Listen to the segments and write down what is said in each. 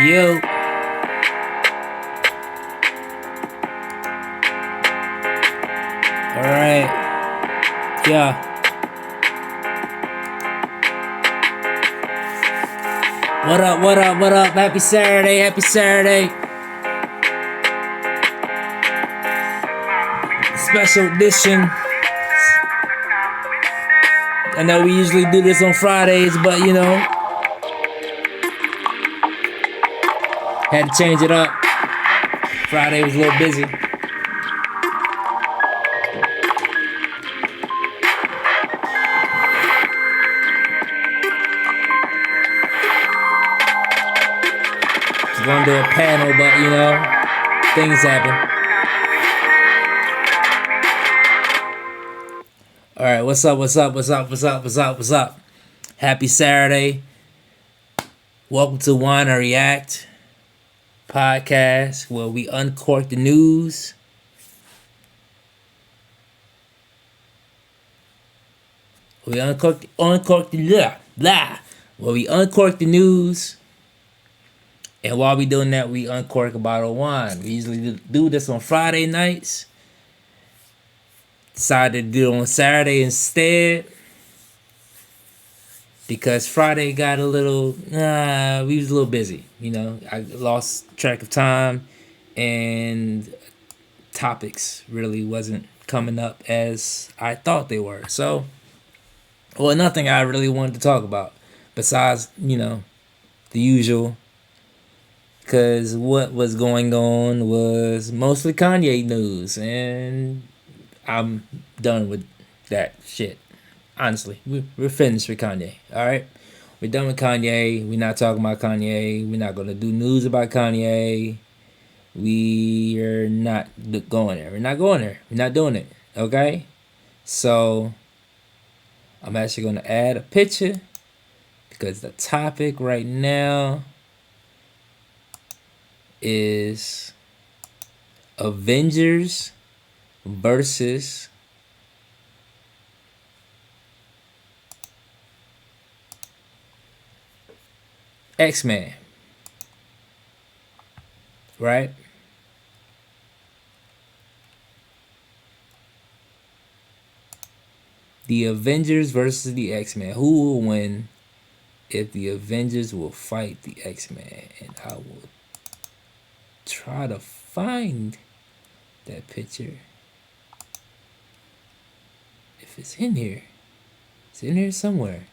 Yo. Alright. Yeah. What up, what up, what up? Happy Saturday, happy Saturday. Special edition. I know we usually do this on Fridays, but you know, had to change it up. Friday was a little busy. Was gonna do a panel, but you know, things happen. Alright, what's up, what's up, what's up, what's up, what's up, what's up? Happy Saturday. Welcome to Wine or React podcast, where we uncork the news. We uncork the Where we uncork the news. And while we doing that, we uncork a bottle of wine. We usually do this on Friday nights. Decided to do it on Saturday instead, because Friday got a little, we was a little busy. You know, I lost track of time, and topics really wasn't coming up as I thought they were. So, well, nothing I really wanted to talk about besides, you know, the usual. Because what was going on was mostly Kanye news, and I'm done with that shit. Honestly, we're finished with Kanye. All right, we're done with Kanye. We're not talking about Kanye. We're not gonna do news about Kanye. We're not going there. We're not going there. We're not doing it. Okay, so I'm actually gonna add a picture, because the topic right now is Avengers versus Xmen, right? The Avengers versus the Xmen. Who will win if the Avengers will fight the Xmen? And I will try to find that picture. If it's in here. It's in here somewhere.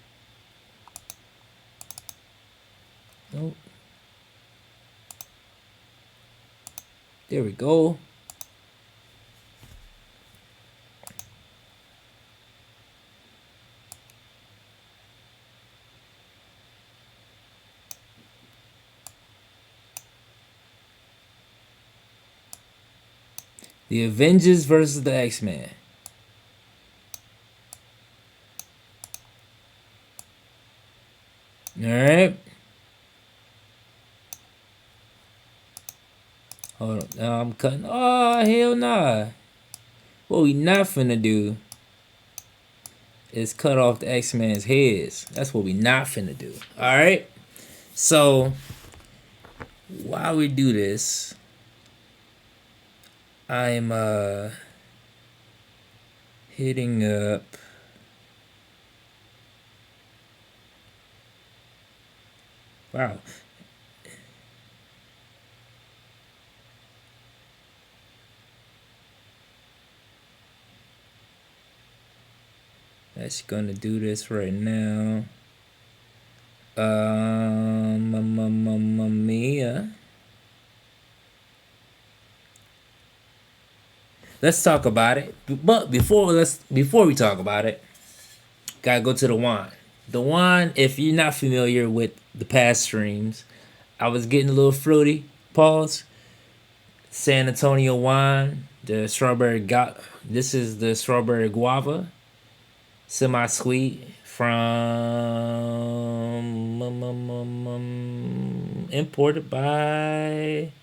Nope. There we go. The Avengers versus the X-Men. Alright. Hold on. Now I'm cutting. Oh, hell nah. What we not finna do is cut off the X-Men's heads. That's what we not finna do. Alright? So, while we do this, I'm hitting up wow. That's gonna do this right now. Mamma mia. Let's talk about it. But before we talk about it, gotta go to the wine. The wine, if you're not familiar with the past streams, I was getting a little fruity. Pause. San Antonio wine, the strawberry this is the strawberry guava, semi-sweet, from imported by.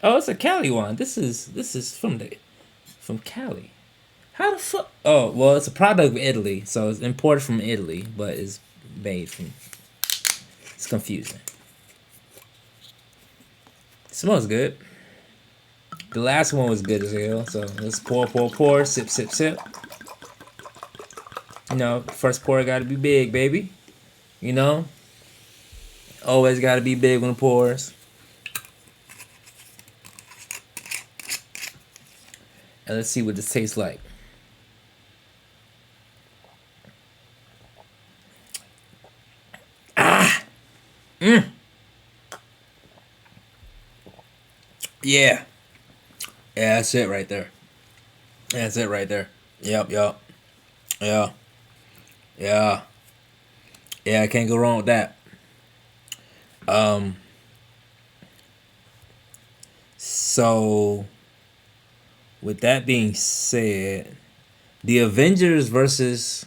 Oh, it's a Cali wine. This is from Cali. How the fuck? Oh, well, it's a product of Italy, so it's imported from Italy, but it's made from. It's confusing. Smells good. The last one was good as hell. So let's pour, sip, sip, sip. You know, first pour got to be big, baby. You know, always got to be big when it pours. And let's see what this tastes like. Ah! Yeah. Yeah, that's it right there. That's it right there. Yep. Yeah. Yeah. Yeah, I can't go wrong with that. Um, so with that being said, the Avengers versus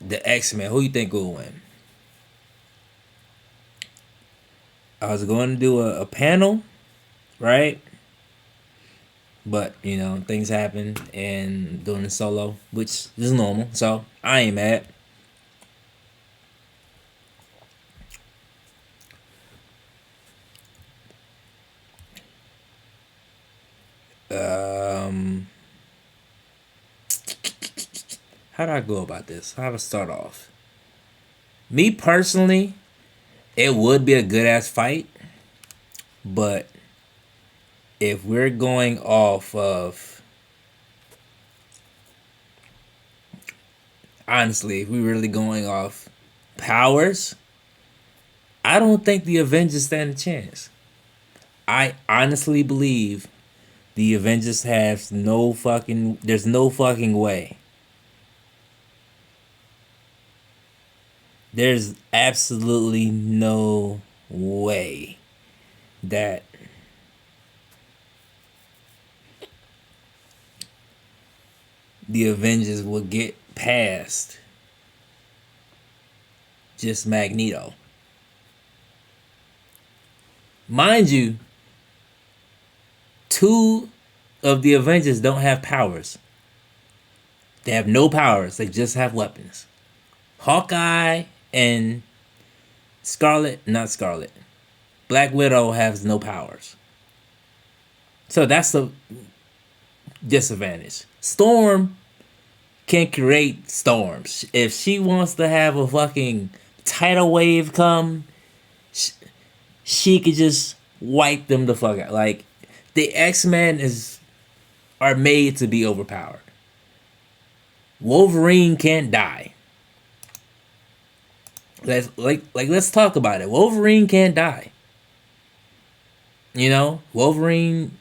the X-Men, who you think will win? I was going to do a panel, right? But, you know, things happen and doing it solo, which is normal. So I ain't mad. Um, how do I go about this? How do I start off? Me personally, it would be a good ass fight, but if we're going off of, honestly, if we're really going off powers, I don't think the Avengers stand a chance. I honestly believe the Avengers have no fucking. There's no fucking way. There's absolutely no way that the Avengers will get past just Magneto. Mind you, two of the Avengers don't have powers. They have no powers. They just have weapons. Hawkeye and not Scarlet. Black Widow has no powers. So that's the disadvantage. Storm can create storms. If she wants to have a fucking tidal wave come, she could just wipe them the fuck out. Like, the X-Men are made to be overpowered. Wolverine can't die. Let's talk about it. Wolverine can't die. You know, Wolverine,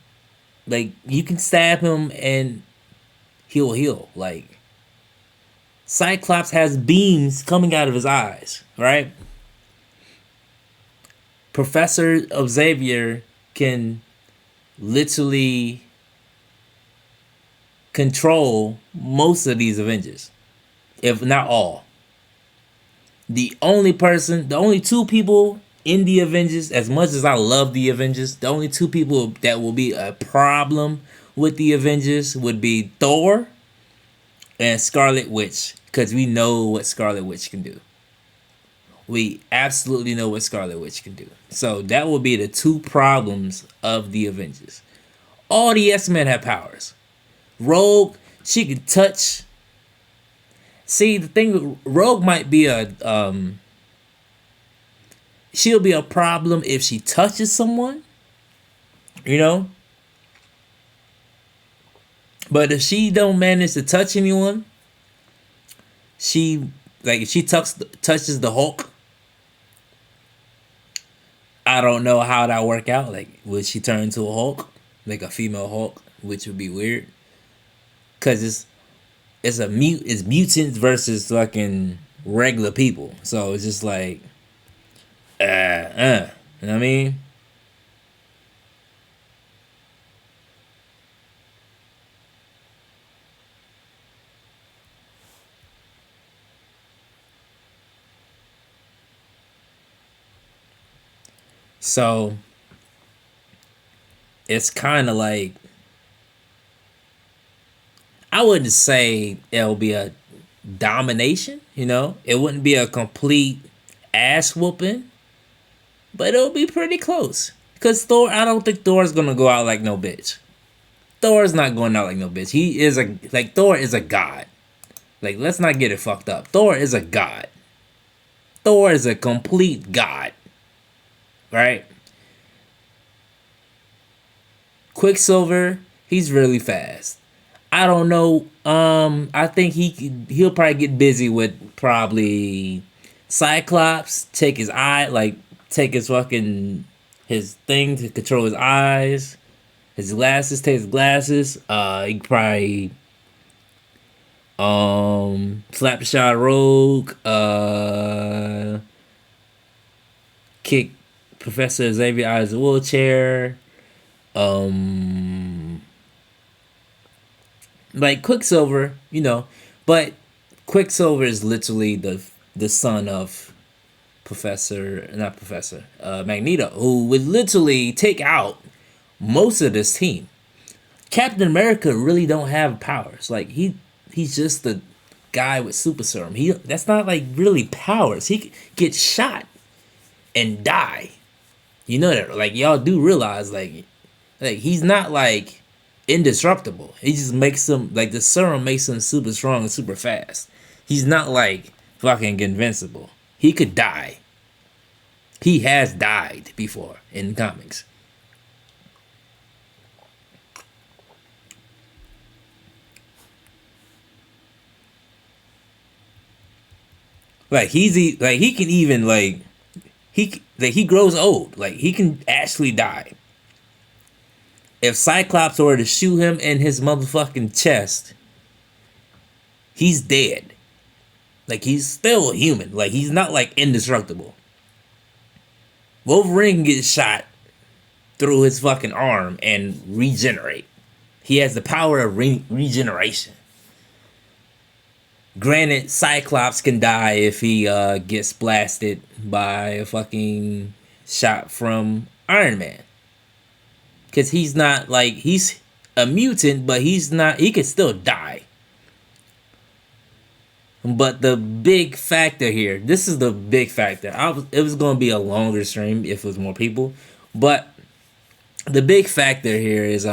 like, you can stab him and he'll heal. Like, Cyclops has beams coming out of his eyes, right? Professor Xavier can literally control most of these Avengers, if not all. The only two people in the Avengers, as much as I love the Avengers, the only two people that will be a problem with the Avengers would be Thor and Scarlet Witch, because we know what Scarlet Witch can do. We absolutely know what Scarlet Witch can do. So that will be the two problems of the Avengers. All the X-Men have powers. Rogue, she can touch. See, the thing, Rogue might be she'll be a problem if she touches someone, you know? But if she don't manage to touch anyone, if she touches the Hulk, I don't know how that work out. Like, would she turn into a Hulk? Like a female Hulk, which would be weird. Cause it's mutants versus fucking regular people. So it's just like, you know what I mean? So it's kind of like, I wouldn't say it'll be a domination, you know? It wouldn't be a complete ass whooping, but it'll be pretty close. Cause Thor, I don't think Thor's gonna go out like no bitch. Thor's not going out like no bitch. He is Thor is a god. Like, let's not get it fucked up. Thor is a god. Thor is a complete god. Right? Quicksilver, he's really fast. I don't know. I think he'll probably get busy with probably Cyclops. Take his fucking his thing to control his eyes, his glasses. Take his glasses. He could probably slap the shot Rogue. Kick Professor Xavier out of his wheelchair. Like Quicksilver, but Quicksilver is literally the son of Magneto, who would literally take out most of this team. Captain America really don't have powers. Like he's just the guy with super serum. That's not like really powers. He could get shot and die. You know that, like y'all do realize, like he's not like indestructible. He just makes him like the serum makes him super strong and super fast. He's not like fucking invincible. He could die. He has died before in comics. Like he can even he grows old. Like he can actually die. If Cyclops were to shoot him in his motherfucking chest, he's dead. Like he's still human. Like he's not like indestructible. Wolverine can get shot through his fucking arm and regenerate. He has the power of regeneration. Granted, Cyclops can die if he gets blasted by a fucking shot from Iron Man. Because he's not like, he's a mutant, but he could still die. But the big factor here, this is the big factor. It was going to be a longer stream if it was more people. But the big factor here is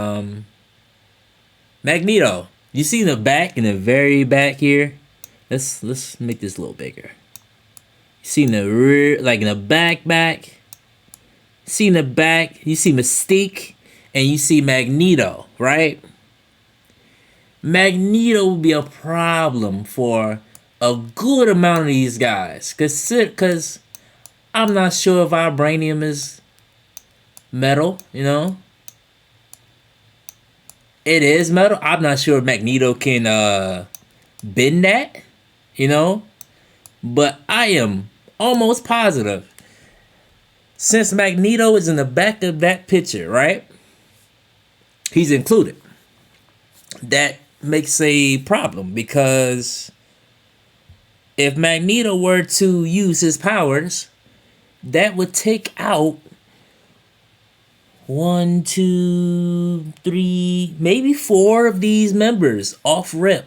Magneto. You see the back, in the very back here? Let's make this a little bigger. You see in the rear, like in the back. See in the back, you see Mystique and you see Magneto, right? Magneto will be a problem for a good amount of these guys. Cause I'm not sure if vibranium is metal, It is metal. I'm not sure if Magneto can bend that, But I am almost positive. Since Magneto is in the back of that picture, right? He's included. That makes a problem because if Magneto were to use his powers, that would take out 1, 2, 3, maybe 4 of these members off rip.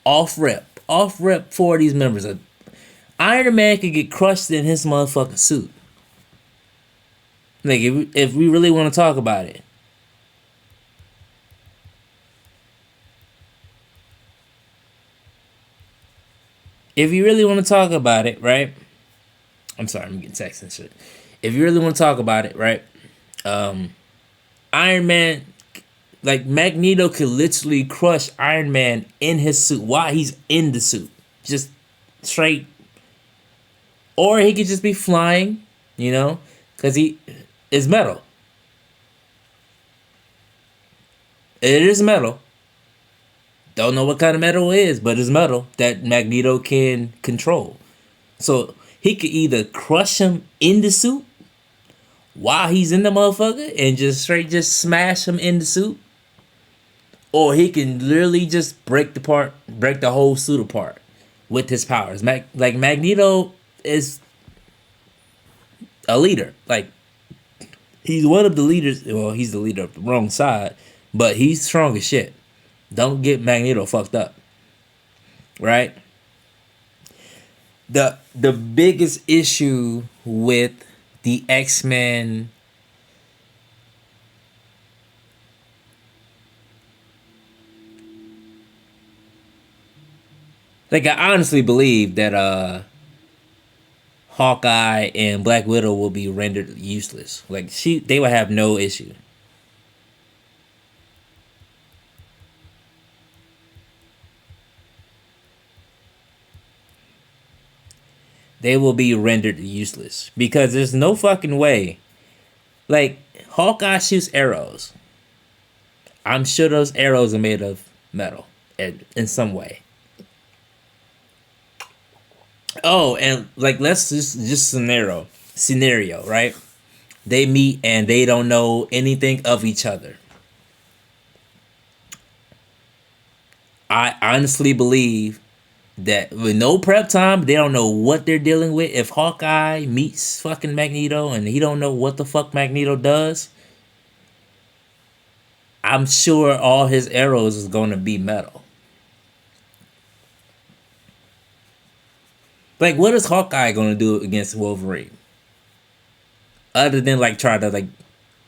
Off rip, 4 of these members. Iron Man could get crushed in his motherfucking suit. Like, if we really want to talk about it. If you really want to talk about it, right? I'm sorry, I'm getting texts and shit. If you really want to talk about it, right? Iron Man, like Magneto could literally crush Iron Man in his suit while he's in the suit. Just straight. Or he could just be flying, because he is metal. It is metal. Don't know what kind of metal it is, but it's metal that Magneto can control. So he could either crush him in the suit while he's in the motherfucker and just smash him in the suit. Or he can literally just break the whole suit apart with his powers. Like Magneto is a leader. Like he's one of the leaders. Well, he's the leader of the wrong side, but he's strong as shit. Don't get Magneto fucked up. Right? The biggest issue with the X-Men Like I honestly believe that Hawkeye and Black Widow will be rendered useless. Like they will have no issue. They will be rendered useless because there's no fucking way. Like Hawkeye shoots arrows. I'm sure those arrows are made of metal in some way. Oh, and like let's just scenario, right? They meet and they don't know anything of each other. I honestly believe that with no prep time, they don't know what they're dealing with. If Hawkeye meets fucking Magneto and he don't know what the fuck Magneto does, I'm sure all his arrows is gonna be metal. Like, what is Hawkeye gonna do against Wolverine? Other than like try to like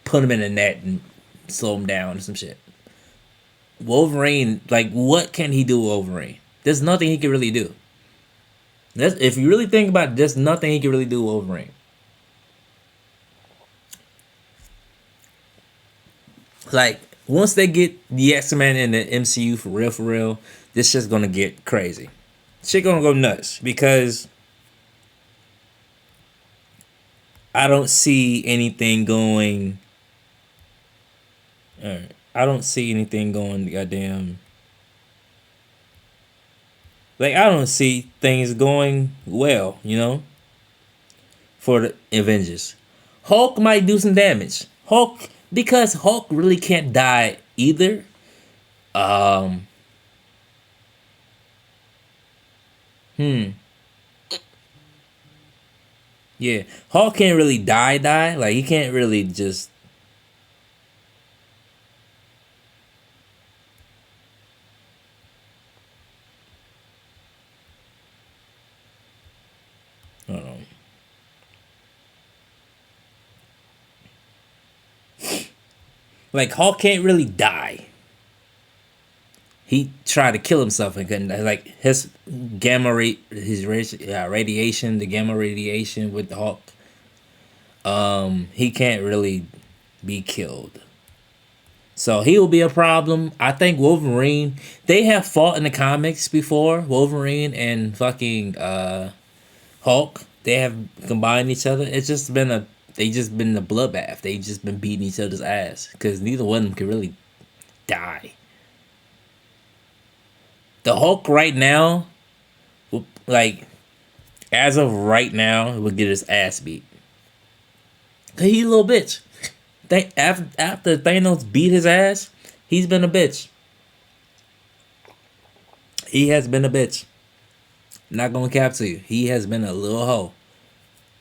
put him in a net and slow him down or some shit. Wolverine, like, what can he do with Wolverine? There's nothing he can really do. If you really think about it, there's nothing he can really do with Wolverine. Like, once they get the X-Men in the MCU for real, this shit's gonna get crazy. Shit gonna go nuts because I don't see anything going. I don't see anything going goddamn. Like, I don't see things going well, for the Avengers. Hulk might do some damage. Because Hulk really can't die either. Um, hmm. Yeah, Hulk can't really die. Like he can't really just. I don't know. Like Hulk can't really die. He tried to kill himself and couldn't. Like his radiation, the gamma radiation with the Hulk. He can't really be killed. So he will be a problem. I think Wolverine. They have fought in the comics before. Wolverine and fucking Hulk. They have combined each other. It's just been a. They just been a bloodbath. They just been beating each other's ass because neither one of them can really die. The Hulk right now, like as of right now, would get his ass beat. He a little bitch. After Thanos beat his ass, he's been a bitch. He has been a bitch. Not gonna cap to you. He has been a little hoe.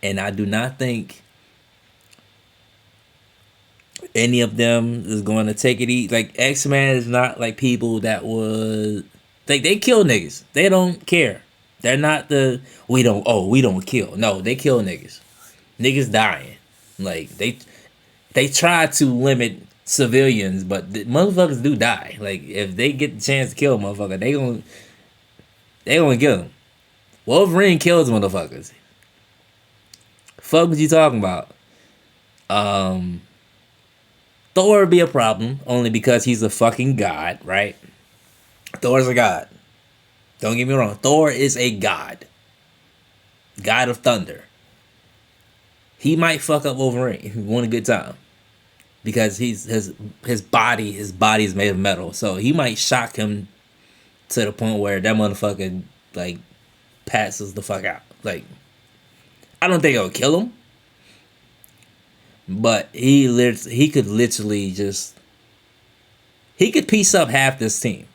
And I do not think any of them is going to take it easy. Like X-Men is not like people that would like they kill niggas. They don't care. They're not we don't kill. No, they kill niggas. Niggas dying. Like they try to limit civilians, but the motherfuckers do die. Like if they get the chance to kill a motherfucker, they gonna kill him. Wolverine kills motherfuckers. Fuck what you talking about? Thor would be a problem only because he's a fucking god, right? Thor's a god. Don't get me wrong. Thor is a god. God of thunder. He might fuck up Wolverine if he want a good time. Because his body is made of metal. So he might shock him to the point where that motherfucker like passes the fuck out. Like I don't think it'll kill him. But he could literally just he could piece up half this team.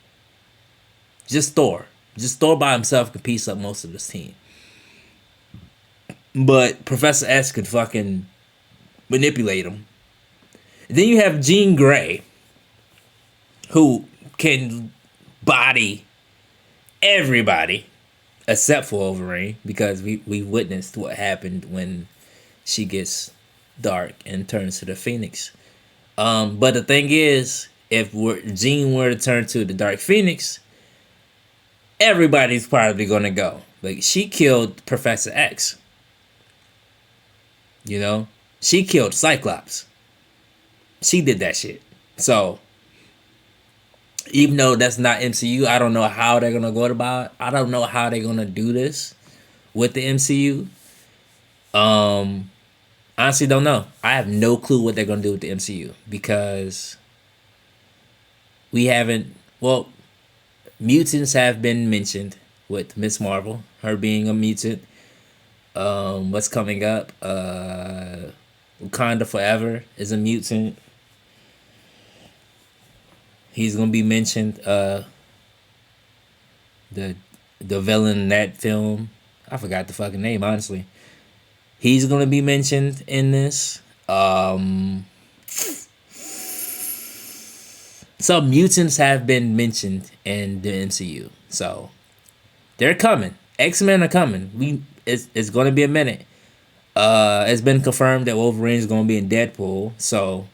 Just Thor. Just Thor by himself could piece up most of this team. But Professor X could fucking manipulate him. And then you have Jean Grey, who can body everybody except for Wolverine, because we witnessed what happened when she gets dark and turns to the Phoenix. But the thing is, if Jean were to turn to the Dark Phoenix, everybody's probably gonna go. Like, she killed Professor X. You know, she killed Cyclops. She did that shit. So even though that's not MCU, I don't know how they're gonna go about it. I don't know how they're gonna do this with the MCU. Honestly, don't know. I have no clue what they're gonna do with the MCU because we haven't. Well, mutants have been mentioned with Miss Marvel, her being a mutant. What's coming up? Wakanda Forever is a mutant. He's gonna be mentioned. The villain in that film, I forgot the fucking name. Honestly, he's gonna be mentioned in this. Some mutants have been mentioned in the MCU, so they're coming. X-Men are coming. It's gonna be a minute. It's been confirmed that Wolverine is gonna be in Deadpool, so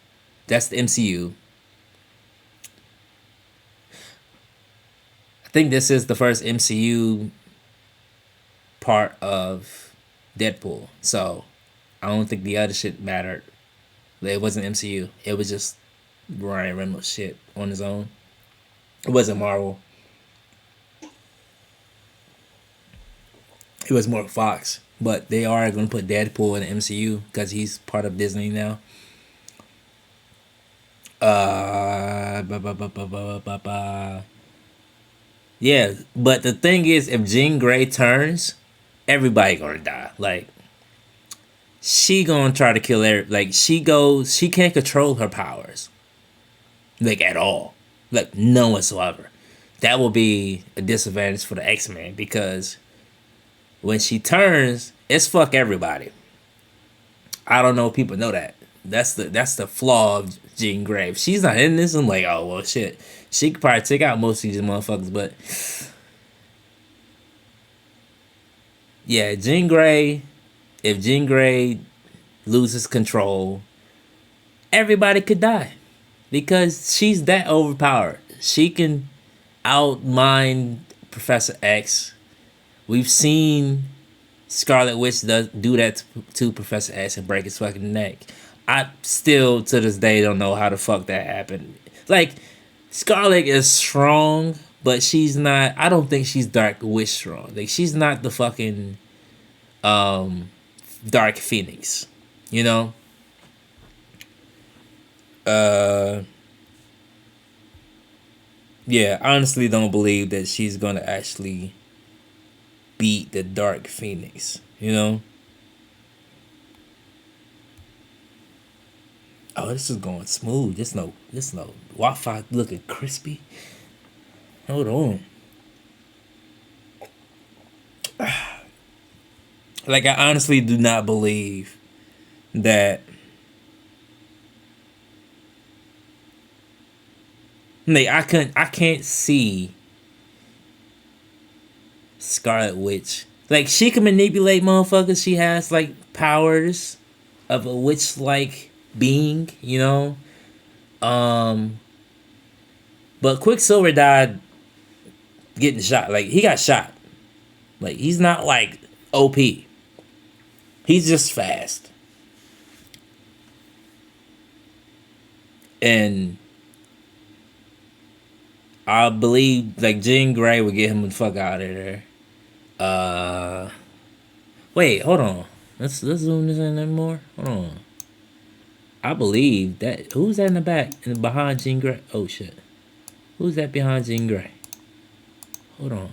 that's the MCU. I think this is the first MCU part of Deadpool, so I don't think the other shit mattered. It wasn't MCU. It was just Ryan Reynolds shit on his own. It wasn't Marvel. It was more Fox. But they are going to put Deadpool in the MCU because he's part of Disney now. Yeah, but the thing is, if Jean Grey turns, everybody gonna die. Like, she gonna try to kill like, she can't control her powers. Like, at all. Like, none whatsoever. That will be a disadvantage for the X-Men because when she turns, it's fuck everybody. I don't know if people know that. That's the flaw of Jean Grey. If she's not in this, I'm like, oh well shit. She could probably take out most of these motherfuckers, but yeah, Jean Grey, if Jean Grey loses control, everybody could die. Because she's that overpowered. She can outmind Professor X. We've seen Scarlet Witch do that to Professor X and break his fucking neck. I still, to this day, don't know how the fuck that happened. Like, Scarlet is strong, but she's not... I don't think she's Dark Witch strong. Like, she's not the fucking Dark Phoenix. You know? Yeah, I honestly don't believe that she's gonna actually beat the Dark Phoenix, you know? Oh, this is going smooth. This no Wi-Fi looking crispy. Hold on. Like, I honestly do not believe that. Like, I can't see Scarlet Witch. Like, she can manipulate motherfuckers. She has, like, powers of a witch-like being, you know? But Quicksilver died getting shot. Like, he got shot. Like, he's not, like, OP. He's just fast. And I believe, like, Jean Grey would get him the fuck out of there. Wait, hold on. Let's zoom this in more. Hold on. I believe that... Who's that in the back? And behind Jean Grey? Oh, shit. Who's that behind Jean Grey? Hold on.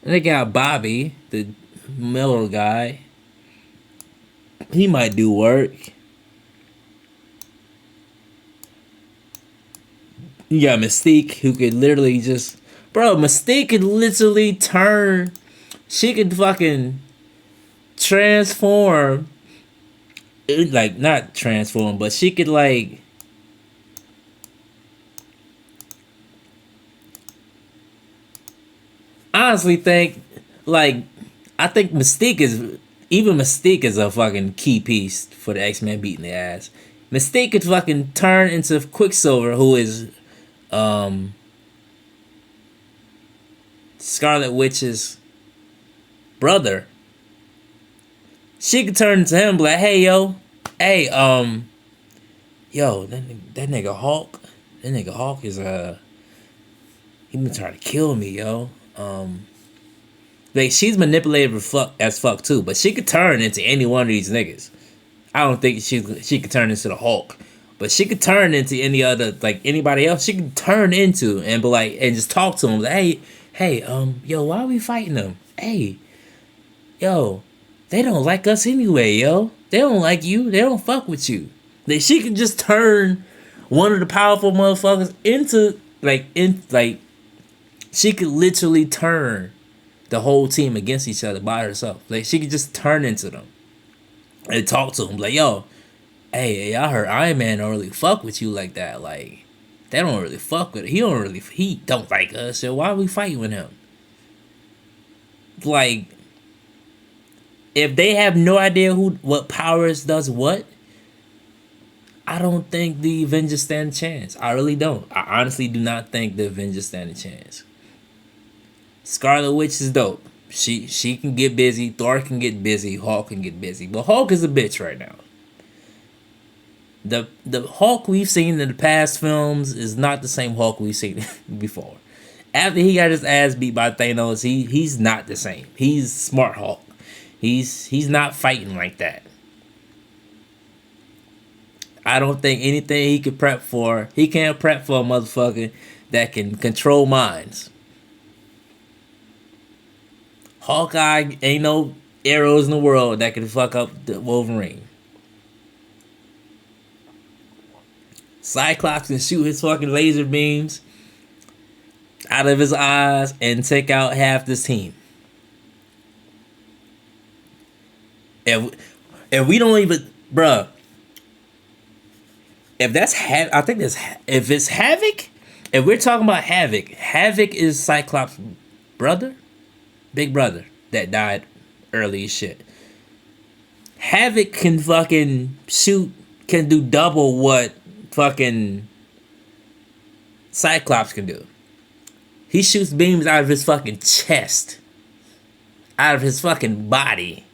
And they got Bobby, the Miller guy. He might do work. You got Mystique, who could literally just... Bro, Mystique could literally turn... She could fucking transform. Like, not transform, but she could, like... honestly think, like... I think Mystique is even Mystique is a fucking key piece for the X-Men beating their ass. Mystique could fucking turn into Quicksilver, who is Scarlet Witch's brother. She could turn into him and be like, hey, yo, hey, yo, that nigga Hulk, is, he been trying to kill me, yo. Like, she's manipulative as fuck too, but she could turn into any one of these niggas. I don't think she could turn into the Hulk, but she could turn into any other, like, anybody else. She could turn into and be like, and just talk to him, like, hey, yo, why are we fighting them? Hey, yo, they don't like us anyway, yo. They don't like you. They don't fuck with you. Like, she could just turn one of the powerful motherfuckers into, she could literally turn the whole team against each other by herself. Like, she could just turn into them and talk to them. Like, yo, hey, I heard Iron Man don't really fuck with you like that. Like, they don't really fuck with it. He don't like us. So why are we fighting with him? Like, if they have no idea what powers does what, I don't think the Avengers stand a chance. I really don't. I honestly do not think the Avengers stand a chance. Scarlet Witch is dope. She can get busy. Thor can get busy. Hulk can get busy. But Hulk is a bitch right now. The Hulk we've seen in the past films is not the same Hulk we've seen before. After he got his ass beat by Thanos, he's not the same. He's smart Hulk. He's not fighting like that. I don't think anything he could prep for. He can't prep for a motherfucker that can control minds. Hawkeye ain't no arrows in the world that can fuck up the Wolverine. Cyclops can shoot his fucking laser beams out of his eyes and take out half this team. If we don't even, bruh, if that's I think that's, if it's Havoc, if we're talking about Havoc is Cyclops' brother, big brother that died early as shit. Havoc can fucking shoot, can do double what fucking Cyclops can do. He shoots beams out of his fucking chest, out of his fucking body,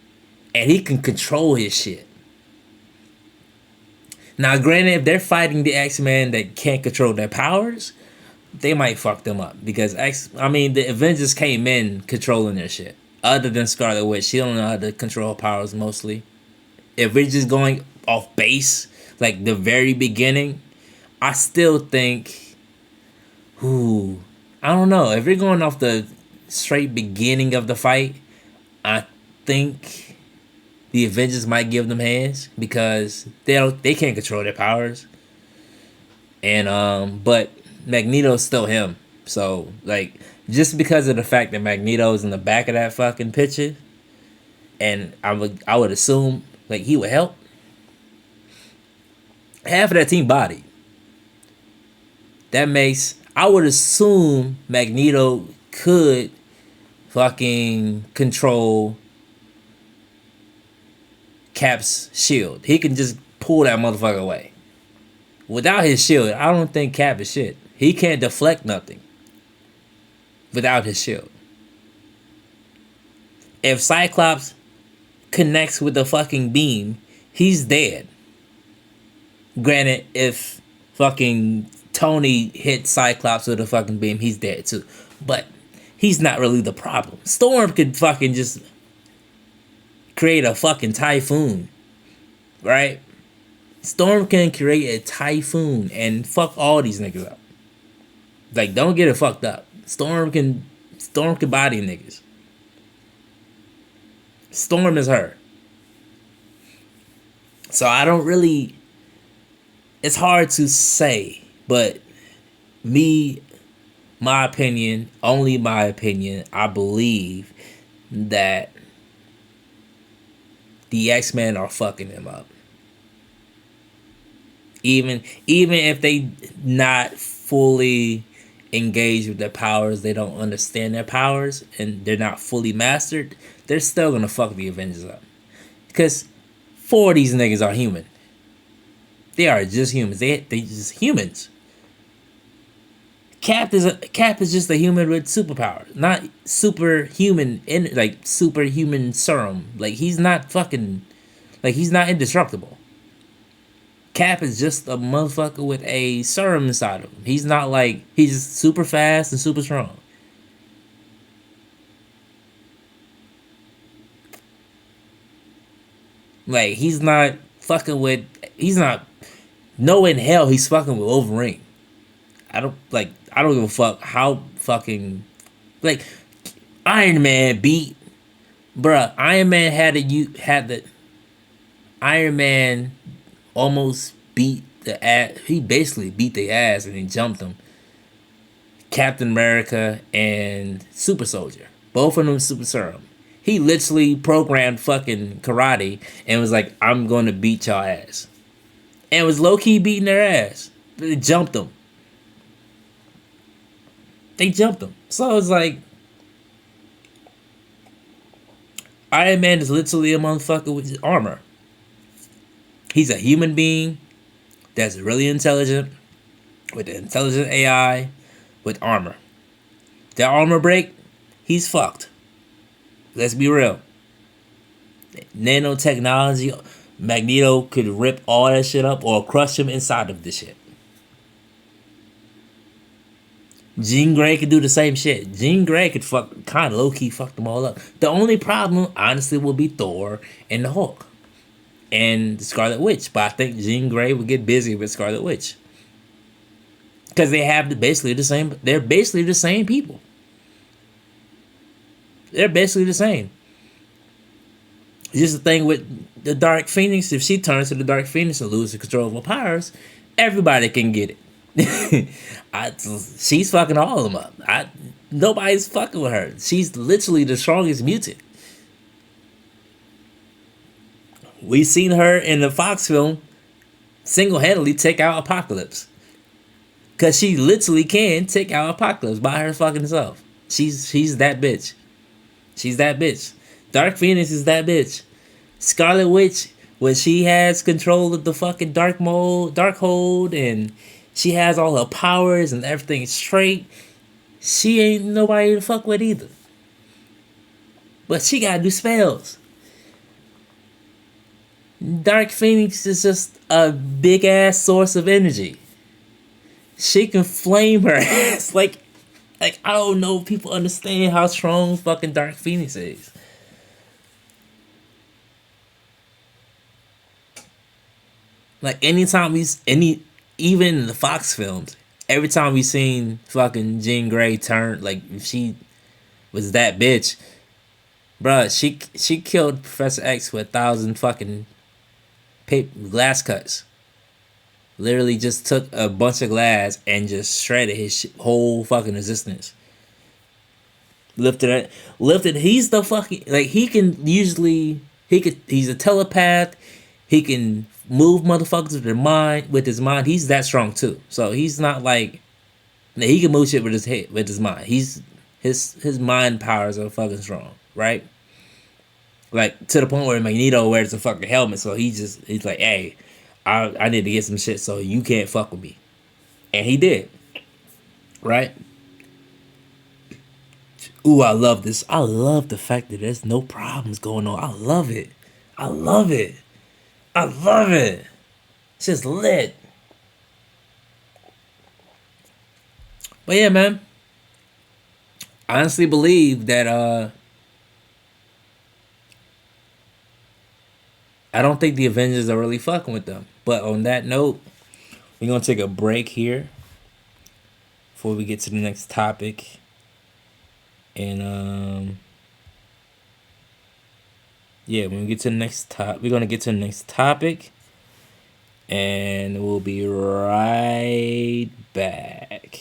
and he can control his shit. Now, granted, if they're fighting the X-Men that can't control their powers, they might fuck them up. Because, the Avengers came in controlling their shit. Other than Scarlet Witch, she don't know how to control powers mostly. If we're just going off base, like the very beginning, I still think, I don't know. If we're going off the straight beginning of the fight, I think the Avengers might give them hands because they can't control their powers. And but Magneto's still him. So, like, just because of the fact that Magneto's in the back of that fucking picture, and I would assume like he would help. Half of that team body. That makes, I would assume Magneto could fucking control Cap's shield. He can just pull that motherfucker away. Without his shield, I don't think Cap is shit. He can't deflect nothing without his shield. If Cyclops connects with the fucking beam, he's dead. Granted, if fucking Tony hits Cyclops with a fucking beam, he's dead too. But he's not really the problem. Storm could fucking just create a fucking typhoon, right? Storm can create a typhoon and fuck all these niggas up. Like, don't get it fucked up. Storm can body niggas. Storm is her. So I don't really, it's hard to say, but my opinion, only my opinion, I believe that the X-Men are fucking them up. Even if they not fully engaged with their powers, they don't understand their powers, and they're not fully mastered, they're still gonna fuck the Avengers up. Because four of these niggas are human. They are just humans. They just humans. Cap is just a human with superpowers, not superhuman in like superhuman serum. Like he's not fucking like he's not indestructible. Cap is just a motherfucker with a serum inside of him. He's not like he's just super fast and super strong. Like he's not no in hell he's fucking with Wolverine. I don't give a fuck how fucking like Iron Man beat bruh, Iron Man had the Iron Man almost beat the ass. He basically beat the ass and he jumped them. Captain America and Super Soldier, both of them super serum. He literally programmed fucking karate and was like, "I'm gonna beat y'all ass," and was low key beating their ass. They jumped them. They jumped them. So it's like Iron Man is literally a motherfucker with armor. He's a human being that's really intelligent with an intelligent AI with armor. That armor break, he's fucked. Let's be real. Nanotechnology, Magneto could rip all that shit up or crush him inside of this shit. Jean Grey could do the same shit. Jean Grey could fuck, kind of low key fuck them all up. The only problem, honestly, will be Thor and the Hulk and the Scarlet Witch. But I think Jean Grey would get busy with Scarlet Witch because they have basically the same. They're basically the same people. They're basically the same. Just the thing with the Dark Phoenix, if she turns to the Dark Phoenix and loses control of her powers, everybody can get it. She's fucking all of them up. Nobody's fucking with her. She's literally the strongest mutant. We seen her in the Fox film single-handedly take out Apocalypse. Cause she literally can take out Apocalypse by her fucking self. She's that bitch. She's that bitch. Dark Phoenix is that bitch. Scarlet Witch, when she has control of the fucking dark hold, and she has all her powers and everything straight, she ain't nobody to fuck with either. But she gotta do spells. Dark Phoenix is just a big ass source of energy. She can flame her ass like I don't know if people understand how strong fucking Dark Phoenix is. Like anytime even in the Fox films, every time we seen fucking Jean Grey turn, like if she was that bitch, bruh, she killed Professor X with 1,000 fucking glass cuts. Literally just took a bunch of glass and just shredded his whole fucking existence. Lifted. He's the fucking like he can usually he's a telepath. He can move motherfuckers with their mind with his mind. He's that strong too. So he's not like he can move shit with his head with his mind. His mind powers are fucking strong, right? Like to the point where Magneto wears a fucking helmet, so he's like, hey, I need to get some shit so you can't fuck with me. And he did. Right? Ooh, I love this. I love the fact that there's no problems going on. I love it. I love it. I love it. It's just lit. But yeah, man. I honestly believe that I don't think the Avengers are really fucking with them. But on that note, we're gonna take a break here before we get to the next topic. And yeah, when we get to the next top, we're gonna get to the next topic, and we'll be right back.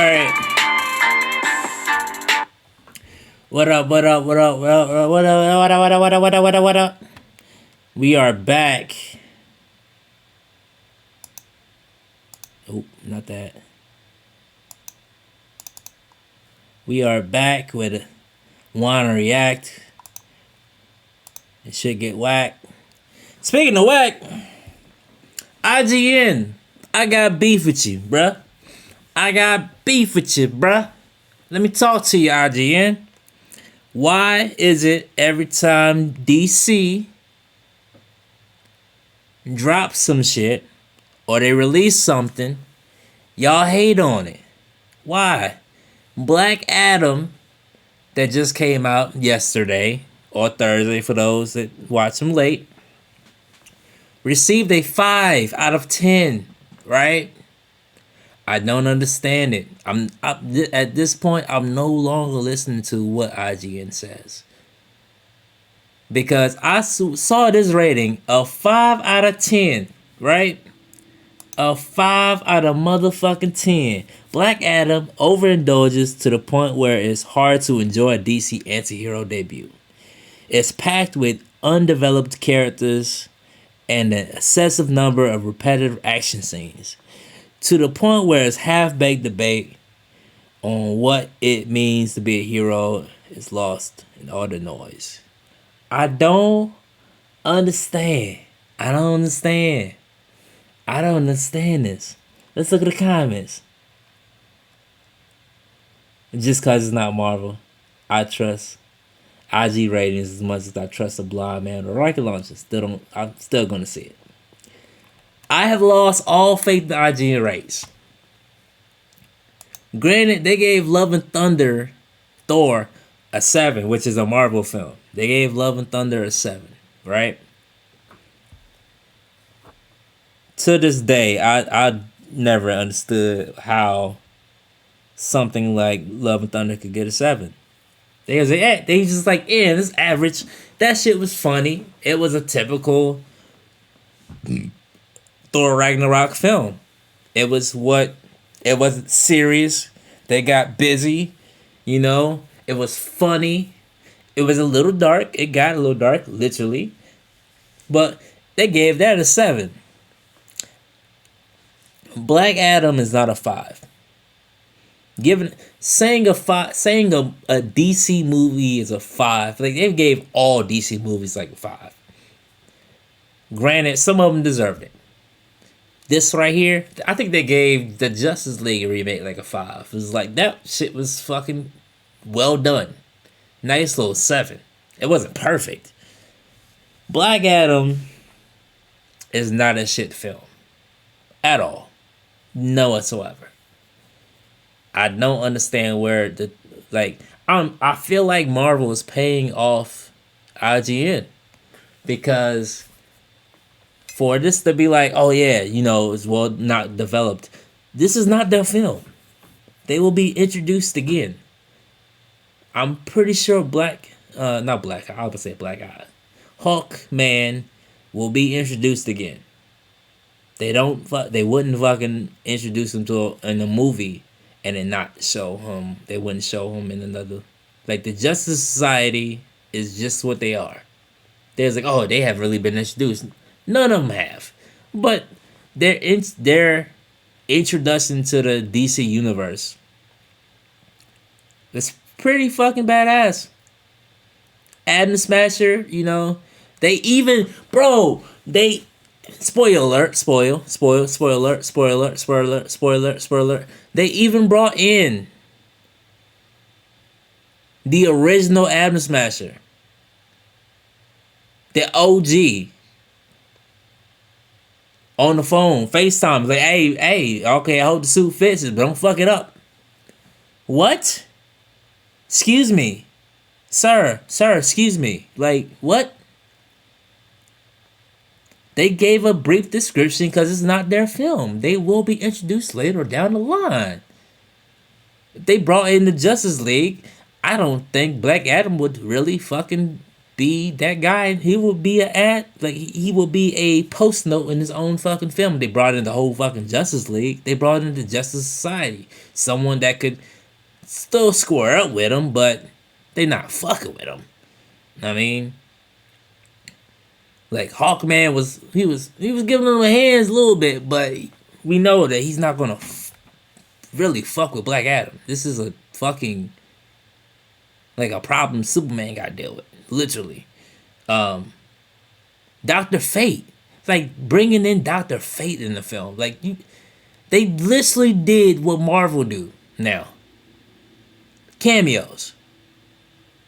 right. What up? What up? What up? What up? What up? What up? What up? What up? What up? What up? What up? We are back. Oh, not that. We are back with Wanna React. It should get whacked. Speaking of whack, IGN, I got beef with you, bruh. I got beef with you, bruh. Let me talk to you, IGN. Why is it every time DC drops some shit or they release something, y'all hate on it? Why? Black Adam, that just came out yesterday or Thursday for those that watch them late, received a 5 out of 10, right? I don't understand it. At this point, I'm no longer listening to what IGN says. Because I saw this rating of 5 out of 10, right? A 5 out of motherfucking 10. Black Adam overindulges to the point where it's hard to enjoy a DC anti-hero debut. It's packed with undeveloped characters and an excessive number of repetitive action scenes, to the point where it's half-baked debate on what it means to be a hero is lost in all the noise. I don't understand. I don't understand this. Let's look at the comments. Just because it's not Marvel, I trust IG ratings as much as I trust a blind man or rocket launcher. I'm still going to see it. I have lost all faith in the IGN rates. Granted, they gave Love and Thunder, Thor, a 7, which is a Marvel film. They gave Love and Thunder a 7, right? To this day, I never understood how something like Love and Thunder could get a 7. They was like, eh, they just like, yeah, this average. That shit was funny. It was a typical Thor Ragnarok film. It wasn't serious. They got busy, you know. It was funny. It was a little dark. It got a little dark, literally. But they gave that a 7. Black Adam is not a 5. Saying a DC movie is a 5. Like, they gave all DC movies like a 5. Granted, some of them deserved it. This right here, I think they gave the Justice League remake like a 5. It was like, that shit was fucking well done. Nice little 7. It wasn't perfect. Black Adam is not a shit film. At all. No whatsoever. I don't understand where I feel like Marvel is paying off IGN. Because for this to be like, oh yeah, you know, it's well not developed. This is not their film. They will be introduced again. I'm pretty sure Black Eye, Hawkman will be introduced again. They wouldn't fucking introduce him in a movie and then not show him. They wouldn't show him in another. Like, the Justice Society is just what they are. There's like, oh, they have really been introduced. None of them have. But their introduction to the DC universe is pretty fucking badass. Atom Smasher, you know, spoiler alert. They even brought in the original Atom Smasher. The OG. On the phone, FaceTime, like, hey, okay, I hope the suit fits it, but don't fuck it up. What? Excuse me. Sir, excuse me. Like, what? They gave a brief description because it's not their film. They will be introduced later down the line. If they brought in the Justice League, I don't think Black Adam would really fucking be that guy. He will be a ad, like he will be a post note in his own fucking film. They brought in the whole fucking Justice League. They brought in the Justice Society. Someone that could still square up with him, but they not fucking with him. I mean, like Hawkman was giving them hands a little bit, but we know that he's not gonna really fuck with Black Adam. This is a fucking like a problem Superman got to deal with, literally. Dr. Fate, like bringing in Dr. Fate in the film, like they literally did what Marvel do now. Cameos.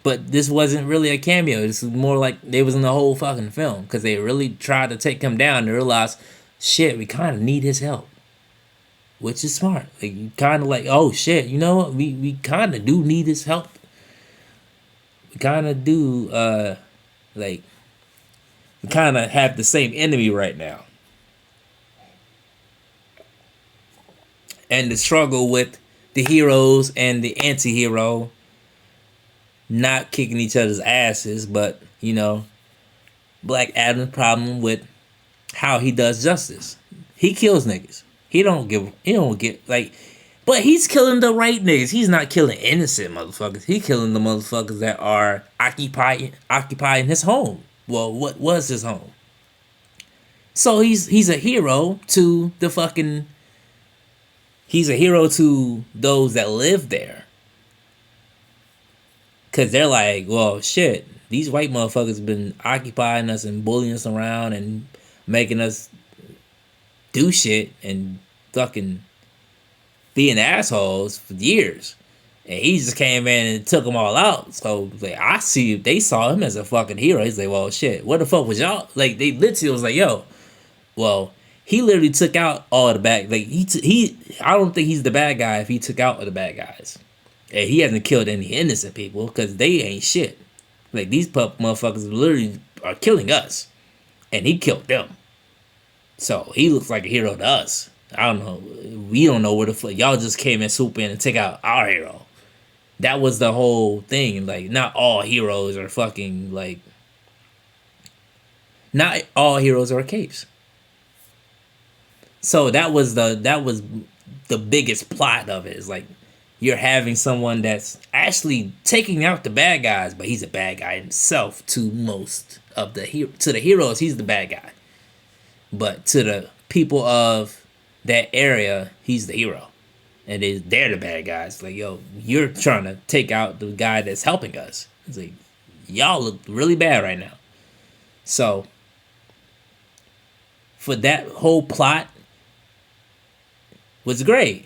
But this wasn't really a cameo. This was more like they was in the whole fucking film because they really tried to take him down and realized, shit, we kind of need his help, which is smart. Like you kind of like, oh shit, you know what? We kind of do need his help. We kind of do, like, we kind of have the same enemy right now, and the struggle with the heroes and the anti-hero not kicking each other's asses, but you know, Black Adam's problem with how he does justice. He kills niggas. He don't get like, but he's killing the right niggas. He's not killing innocent motherfuckers. He's killing the motherfuckers that are occupying his home. Well, what was his home? So he's a hero to the fucking. He's a hero to those that live there. Cause they're like, well, shit. These white motherfuckers have been occupying us and bullying us around and making us do shit and fucking being assholes for years. And he just came in and took them all out. So like, I see they saw him as a fucking hero. He's like, well, shit. What the fuck was y'all? Like they literally was like, yo, well, he literally took out all the bad. Like he. I don't think he's the bad guy if he took out all the bad guys. And he hasn't killed any innocent people because they ain't shit. Like these motherfuckers literally are killing us, and he killed them. So he looks like a hero to us. I don't know. We don't know where the fuck y'all just came and swoop in and take out our hero. That was the whole thing. Like not all heroes are fucking like. Not all heroes are capes. So that was the biggest plot of it. Is like. You're having someone that's actually taking out the bad guys, but he's a bad guy himself to most of the to the heroes, he's the bad guy. But to the people of that area, he's the hero. And they're the bad guys. Like, yo, you're trying to take out the guy that's helping us. It's like, y'all look really bad right now. So, for that whole plot was great.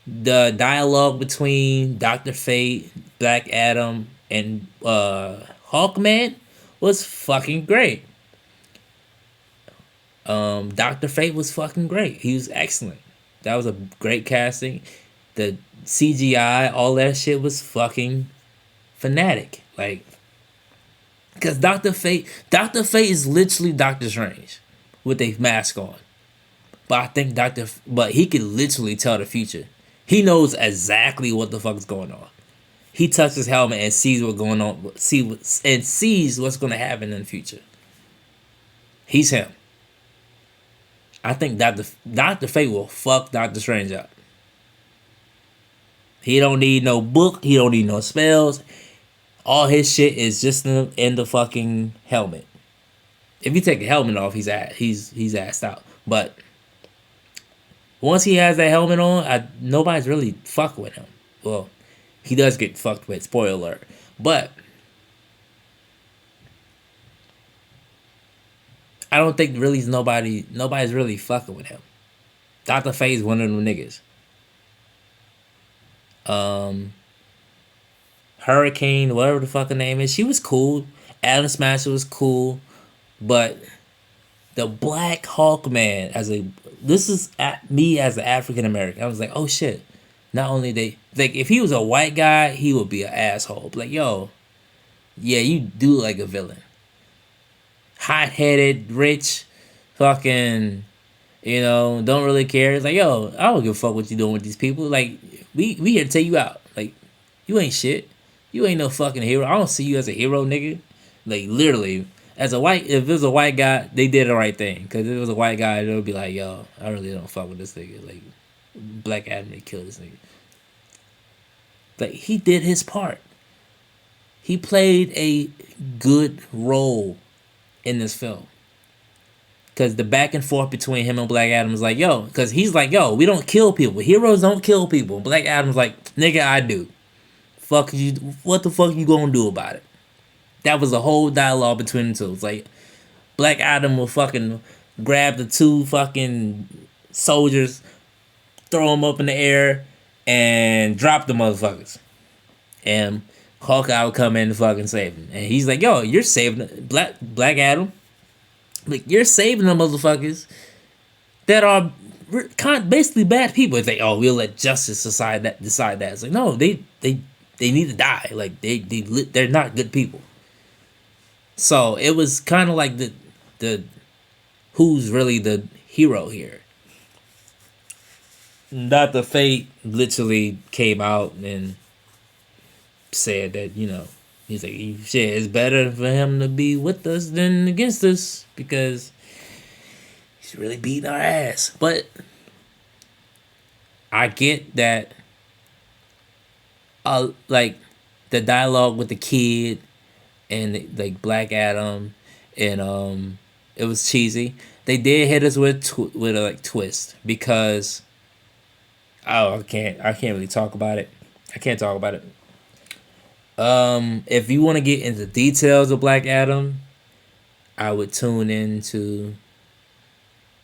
The dialogue between Dr. Fate, Black Adam, and Hawkman was fucking great. Dr. Fate was fucking great. He was excellent. That was a great casting. The CGI, all that shit was fucking fanatic. Like, because Dr. Fate is literally Doctor Strange with a mask on. But I think but he can literally tell the future. He knows exactly what the fuck is going on. He touches his helmet and sees what's going on, sees what's going to happen in the future. He's him. I think Dr. Fate will fuck Doctor Strange up. He don't need no book. He don't need no spells. All his shit is just in the fucking helmet. If you take the helmet off, he's assed out. But once he has that helmet on, nobody's really fucking with him. Well, he does get fucked with, spoiler alert. But I don't think really nobody's really fucking with him. Dr. Fate's one of them niggas. Hurricane, whatever the fucking name is, she was cool. Adam Smasher was cool. But the Black Hawkman this is at me as an African American. I was like, oh shit. Not only like if he was a white guy, he would be an asshole. Like, yo, yeah, you do like a villain. Hot-headed, rich, fucking, don't really care. It's like, yo, I don't give a fuck what you doing with these people. Like, we here to take you out. Like, you ain't shit. You ain't no fucking hero. I don't see you as a hero, nigga. Like literally, if it was a white guy, they did the right thing. Because if it was a white guy, they would be like, yo, I really don't fuck with this nigga. Like, Black Adam, they killed this nigga. Like, he did his part. He played a good role in this film. Because the back and forth between him and Black Adam is like, yo, because he's like, yo, we don't kill people. Heroes don't kill people. Black Adam's like, nigga, I do. Fuck you. What the fuck you gonna do about it? That was a whole dialogue between the two. It's like, Black Adam will fucking grab the two fucking soldiers, throw them up in the air, and drop the motherfuckers. And Hawkeye would come in and fucking save him. And he's like, yo, you're saving Black Adam. Like, you're saving the motherfuckers that are basically bad people. It's like, oh, we'll let justice decide that. It's like, no, they need to die. Like, they're not good people. So it was kind of like the who's really the hero here. Dr. Fate literally came out and said that, you know, he's like, shit, it's better for him to be with us than against us because he's really beating our ass. But I get that, like, the dialogue with the kid and, like, Black Adam, and it was cheesy. They did hit us with a, like, twist because, I can't really talk about it. I can't talk about it. If you want to get into details of Black Adam, I would tune into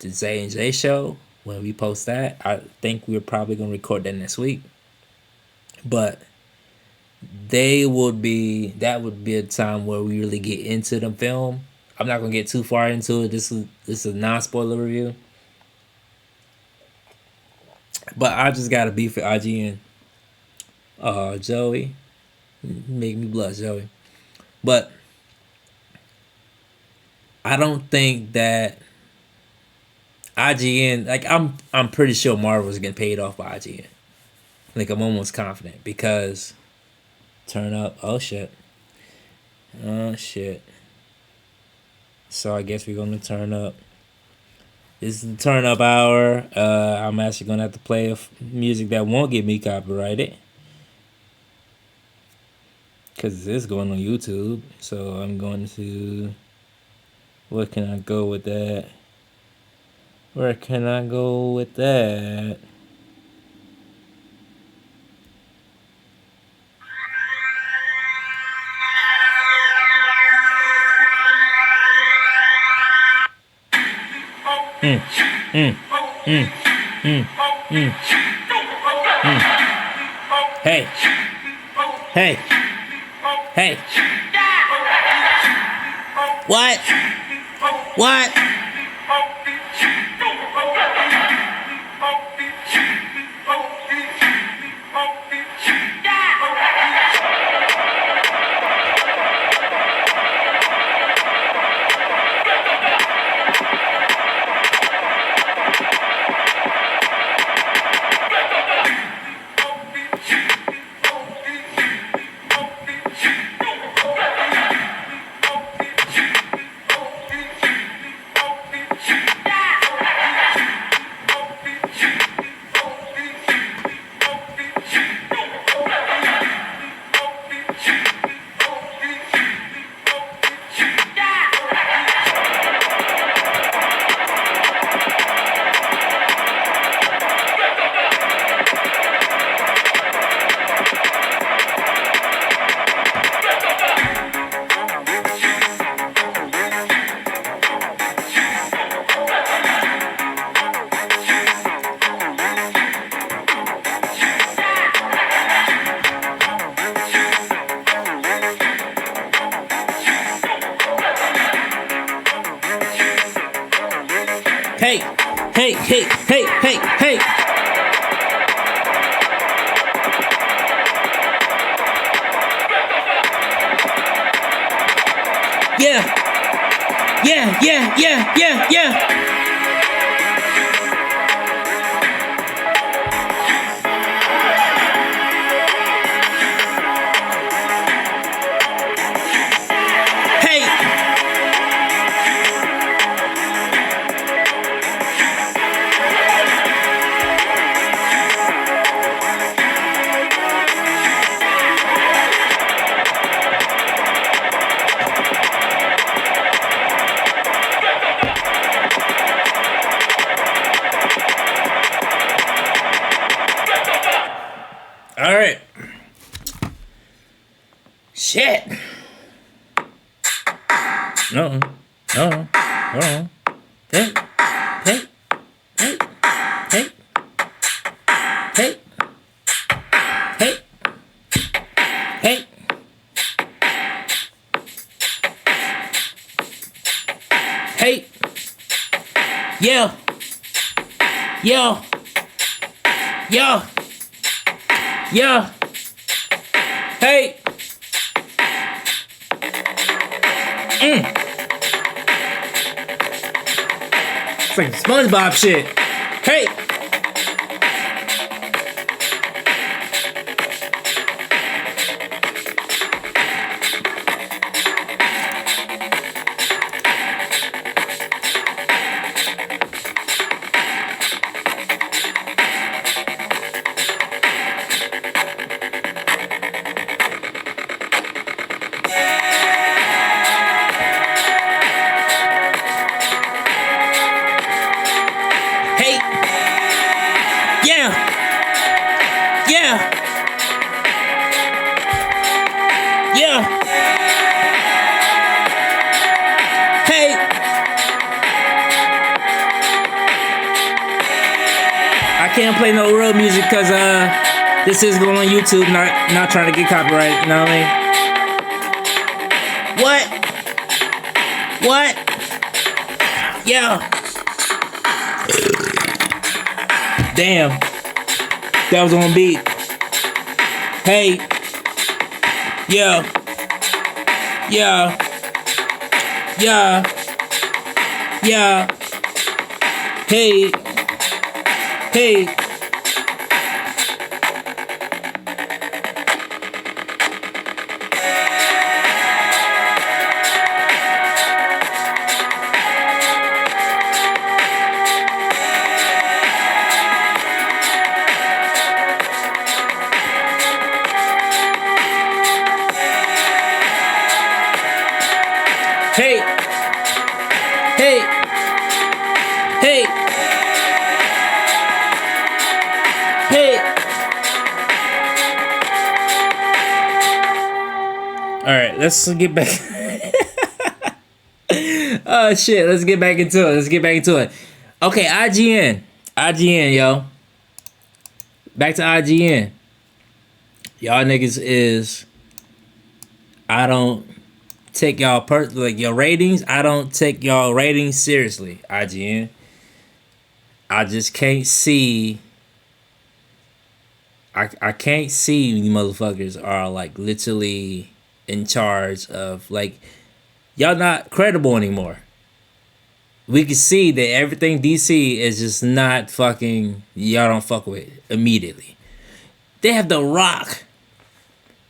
the Zay and Jay show when we post that. I think we're probably gonna record that next week. But that would be a time where we really get into the film. I'm not gonna get too far into it. This is a non-spoiler review. But I just got a beef with IGN. Joey. Make me blush, Joey. But I don't think that IGN, like, I'm pretty sure Marvel's getting paid off by IGN. Like, I'm almost confident because turn up. Oh shit. So I guess we're gonna turn up. This is the turn up hour. I'm actually gonna have to play music that won't get me copyrighted. Because it's going on YouTube. So I'm going to... Where can I go with that? Hey. What? Hey. Yeah. Hey. All right. Shit. No. No. No. Hey. Hey. Hey. Hey. Hey. Hey. Hey. Hey. Yeah. Yeah. Yeah. Yeah. Hey. It's like SpongeBob shit. Hey. Hey. Yeah. Yeah. Yeah. Hey. I can't play no real music because this is going on YouTube, not trying to get copyright, you know what I mean? What? What? Yeah. Damn. That was on beat. Hey. Yeah. Yeah. Yeah. Yeah. Hey. Hey. Hey. Hey. Hey. Hey. All right, let's get back. Oh shit, let's get back into it. Okay, IGN, yo. Back to IGN. Y'all niggas is. I don't take y'all like your ratings. I don't take y'all ratings seriously, IGN. I just can't see. I can't see you motherfuckers are like literally in charge of like y'all not credible anymore. We can see that everything DC is just not fucking y'all don't fuck with immediately. They have The Rock,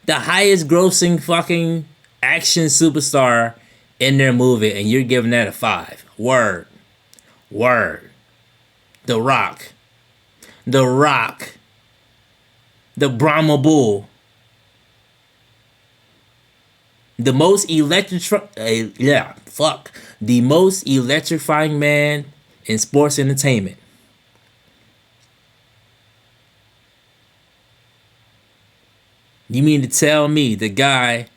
the highest grossing fucking action superstar in their movie, and you're giving that a 5. Word. The Rock, the Brahma Bull, the most the most electrifying man in sports entertainment. You mean to tell me the guy,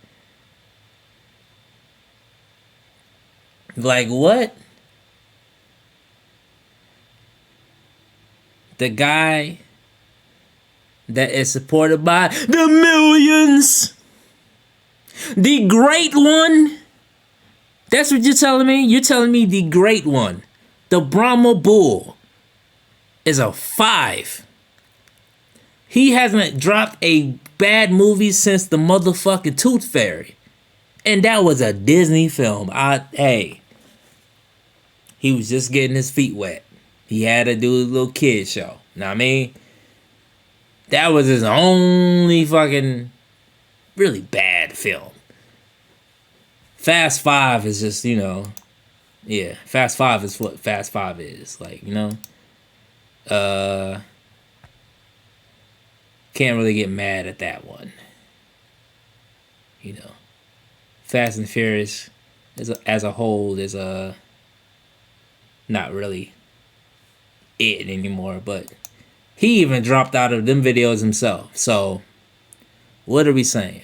like what? The guy that is supported by the millions, the great one. That's what you're telling me? You're telling me the great one, the Brahma Bull, is a 5. He hasn't dropped a bad movie since the motherfucking Tooth Fairy. And that was a Disney film. He was just getting his feet wet. He had to do a little kid show. Know what I mean? That was his only fucking really bad film. Fast 5 is just, yeah, Fast 5 is what Fast 5 is. Like, can't really get mad at that one. Fast and Furious as a whole is not really it anymore, but He even dropped out of them videos himself. So, what are we saying?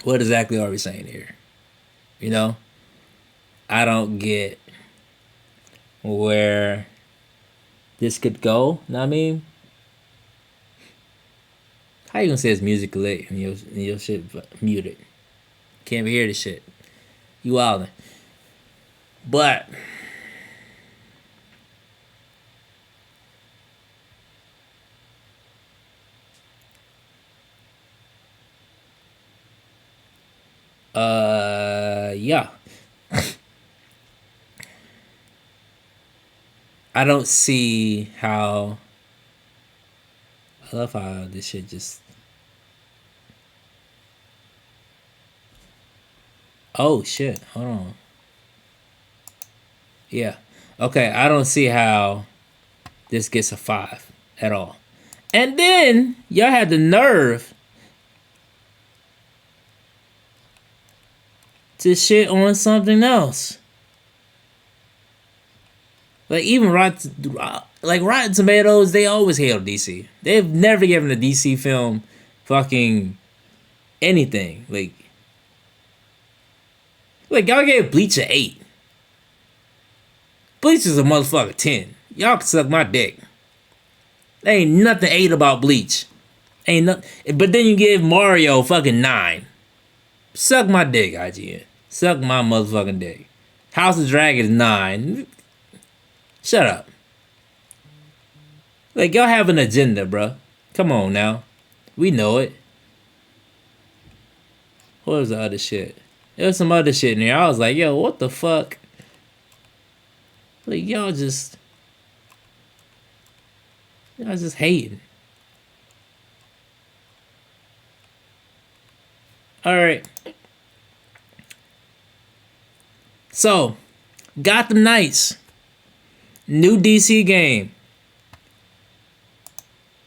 What exactly are we saying here? You know, I don't get where this could go. Know what I mean? How you gonna say it's music lit and your shit muted? Can't even hear the shit. You wildin'. But yeah. I don't see how. I love how this shit just. Oh shit! Hold on. Yeah. Okay. I don't see how this gets a 5 at all. And then y'all had the nerve to shit on something else. Like even Rotten Tomatoes, they always hail DC. They've never given a DC film fucking anything. Like y'all gave Bleach an 8. Bleach is a motherfucker 10. Y'all can suck my dick. There ain't nothing 8 about Bleach. Ain't nothing. But then you give Mario fucking 9. Suck my dick, IGN. Suck my motherfucking dick. House of Dragons 9. Shut up. Like y'all have an agenda, bruh. Come on now. We know it. What was the other shit? There was some other shit in there. I was like, yo, what the fuck? Like y'all just hating. Alright. So, Gotham Knights. New DC game.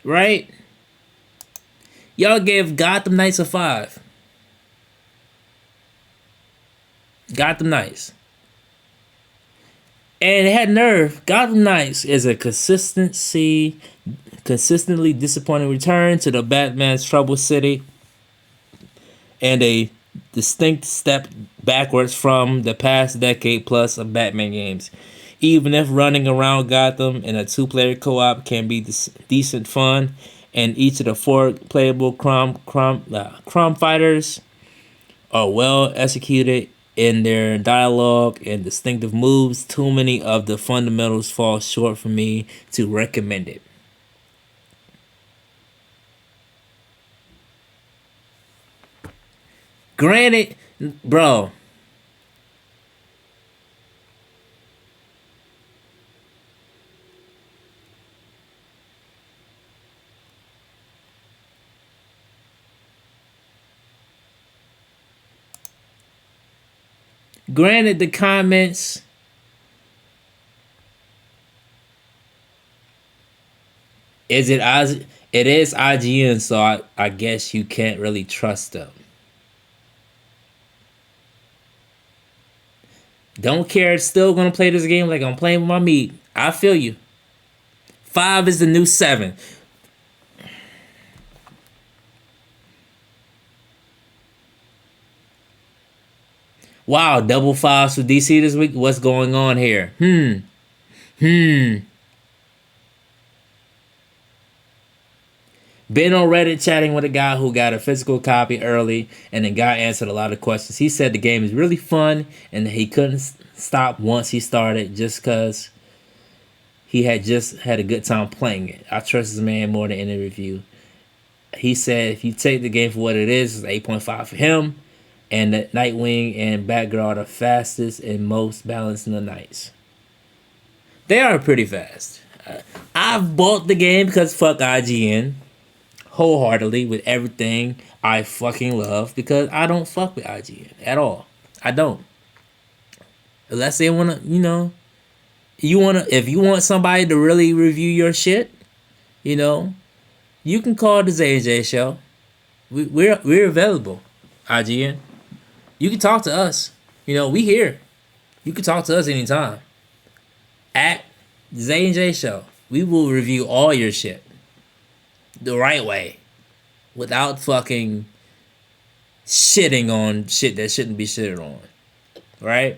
Right? Y'all gave Gotham Knights a 5. Gotham Knights. And it had nerve. Gotham Knights is a consistently disappointing return to the Batman's troubled city and a distinct step backwards from the past decade plus of Batman games. Even if running around Gotham in a 2-player co-op can be decent fun, and each of the 4 playable crime fighters are well executed in their dialogue and distinctive moves, too many of the fundamentals fall short for me to recommend it. Granted, bro. Granted, the comments is it is IGN, so I guess you can't really trust them. Don't care, still gonna play this game like I'm playing with my meat. I feel you. 5 is the new 7. Wow, double 5s for DC this week. What's going on here? Been on Reddit chatting with a guy who got a physical copy early, and the guy answered a lot of questions. He said the game is really fun, and he couldn't stop once he started just because he had just had a good time playing it. I trust this man more than any review. He said if you take the game for what it is, it's 8.5 for him. And that Nightwing and Batgirl are the fastest and most balanced in the Knights. They are pretty fast. I've bought the game because fuck IGN. Wholeheartedly with everything I fucking love. Because I don't fuck with IGN at all. I don't. Unless they want to, if you want somebody to really review your shit, you can call the Zay Show. We're available, IGN. You can talk to us. We here. You can talk to us anytime. At Zay Show. We will review all your shit the right way, without fucking shitting on shit that shouldn't be shitted on. Right?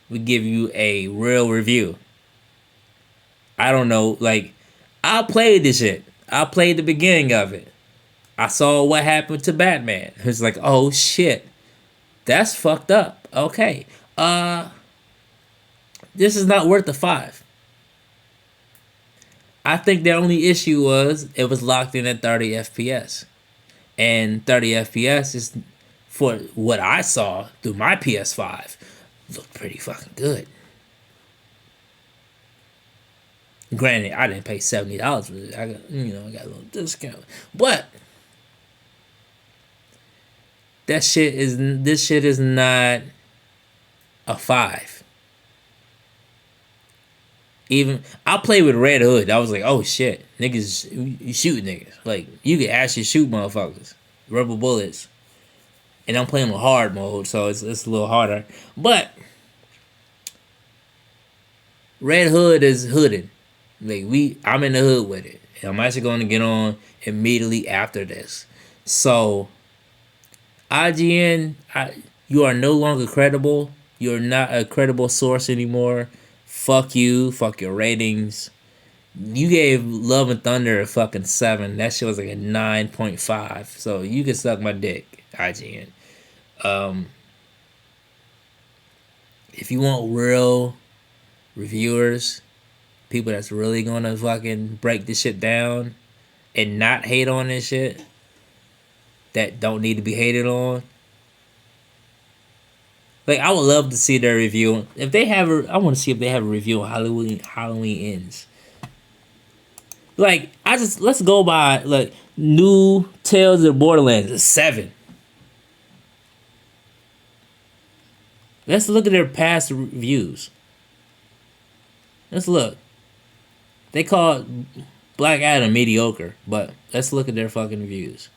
We give you a real review. I don't know, like, I played this shit. I played the beginning of it. I saw what happened to Batman. It's like, oh shit, that's fucked up. Okay, this is not worth the 5. I think their only issue was it was locked in at 30 FPS, and 30 FPS is, for what I saw through my PS5, looked pretty fucking good. Granted, I didn't pay $70 for it. I got a little discount, but this shit is not a 5. Even I played with Red Hood. I was like, oh shit, niggas, you shoot niggas. Like, you can actually shoot motherfuckers, rubber bullets. And I'm playing with hard mode, so it's a little harder. But Red Hood is hooded. Like, I'm in the hood with it. And I'm actually going to get on immediately after this. So IGN, you are no longer credible. You're not a credible source anymore. Fuck you. Fuck your ratings. You gave Love and Thunder a fucking 7. That shit was like a 9.5. So you can suck my dick, IGN. If you want real reviewers, people that's really gonna fucking break this shit down and not hate on this shit, that don't need to be hated on. Like, I would love to see their review. If they have I want to see if they have a review on Halloween Ends. Like, let's go by, like, new Tales of the Borderlands, a 7. Let's look at their past reviews. Let's look. They call Black Adam mediocre, but let's look at their fucking reviews.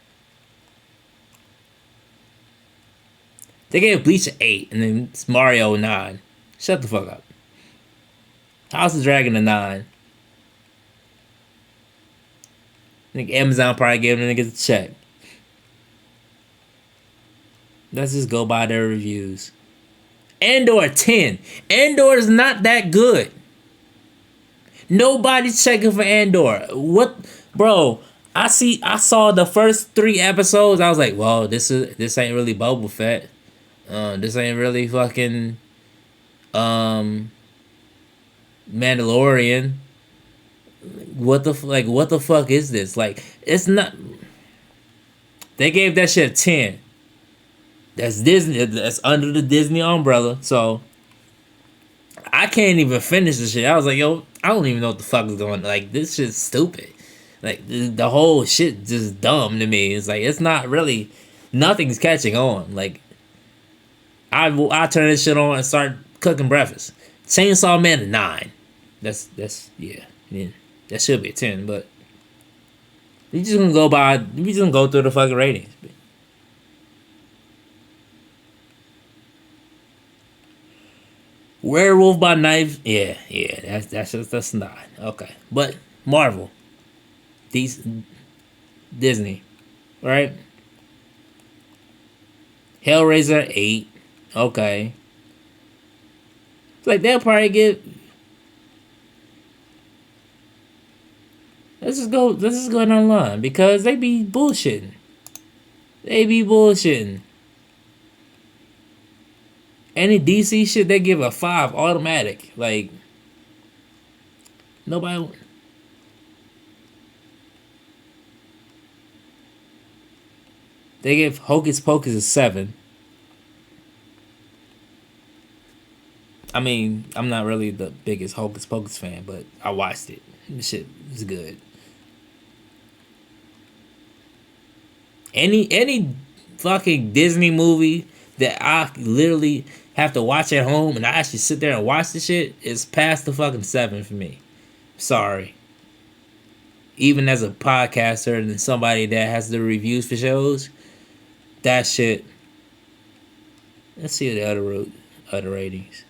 They gave Bleach an 8, and then Mario a 9. Shut the fuck up. House of Dragon a 9. I think Amazon probably gave them niggas a check. Let's just go by their reviews. Andor a 10. Andor is not that good. Nobody's checking for Andor. What, bro? I saw the first 3 episodes. I was like, well, this ain't really Boba Fett. This ain't really fucking Mandalorian. What the fuck is this? Like, it's not. They gave that shit a 10. That's Disney. That's under the Disney umbrella. So I can't even finish this shit. I was like, yo, I don't even know what the fuck is going on. Like, this shit's stupid. Like, the whole shit just dumb to me. It's like, it's not really, nothing's catching on. Like, I turn this shit on and start cooking breakfast. Chainsaw Man a 9. That's yeah. That should be a 10, but we just gonna go through the fucking ratings. Werewolf by Night, yeah, that's 9. Okay, but Marvel, Disney, right? Hellraiser 8. Okay, it's like they'll probably get. Let's just go online because they be bullshitting. Any DC shit, they give a 5 automatic. Like, nobody. They give Hocus Pocus a 7. I mean, I'm not really the biggest Hocus Pocus fan, but I watched it. This shit is good. Any fucking Disney movie that I literally have to watch at home and I actually sit there and watch the shit is past the fucking 7 for me. Sorry. Even as a podcaster and somebody that has the reviews for shows, that shit. Let's see the other ratings.